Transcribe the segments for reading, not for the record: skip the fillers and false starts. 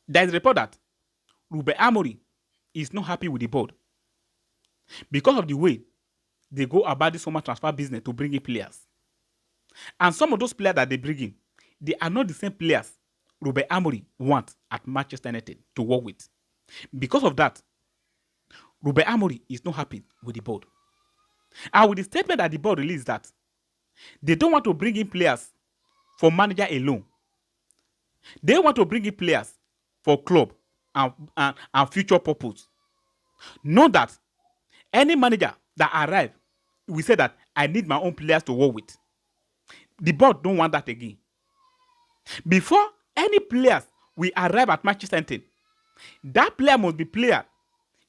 There is a report that Ruben Amorim is not happy with the board because of the way they go about this summer transfer business to bring in players. And some of those players that they bring in, they are not the same players Ruben Amorim wants at Manchester United to work with. Because of that, Ruben Amorim is not happy with the board. And with the statement that the board released that they don't want to bring in players for manager alone. They want to bring in players for club and future purpose. Not that any manager that arrive will say that I need my own players to work with. The board don't want that again. Before any players will arrive at Manchester United, that player must be player.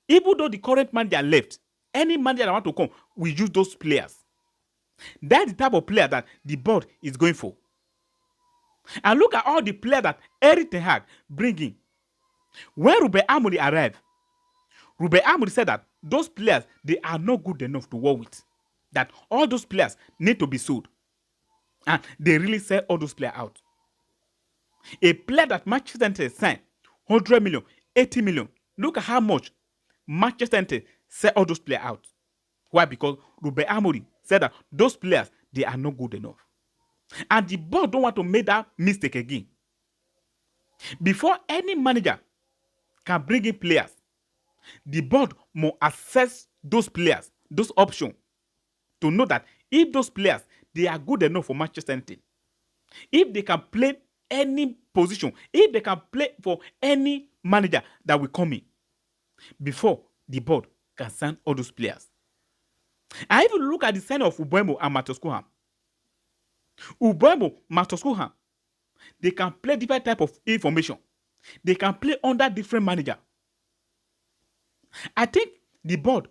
Even though the current manager left, any manager that want to come will use those players. That's the type of player that the board is going for. And look at all the players that Erik ten Hag bring in. When Ruben Amorim arrived, Ruben Amorim said that those players, they are not good enough to work with. That all those players need to be sold. And they really sell all those players out. A player that Manchester United signed 100 million, 80 million. Look at how much Manchester United sell all those players out. Why? Because Ruben Amorim said that those players, they are not good enough. And the board don't want to make that mistake again. Before any manager can bring in players, the board must assess those players, those options, to know that if those players, they are good enough for Manchester United, if they can play any position, if they can play for any manager that will come in, before the board can sign all those players. And if you look at the sign of Mbeumo and Matheus Cunha, Mbeumo, Matheus Cunha, they can play different type of information. They can play under different manager. I think the board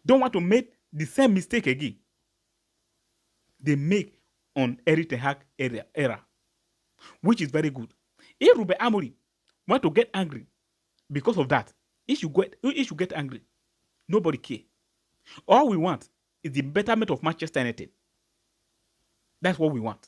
don't want to make the same mistake again they make on Erik ten Hag era, which is very good. If Ruben Amorim want to get angry because of that, he should get angry. Nobody care. All we want is the betterment of Manchester United. That's what we want.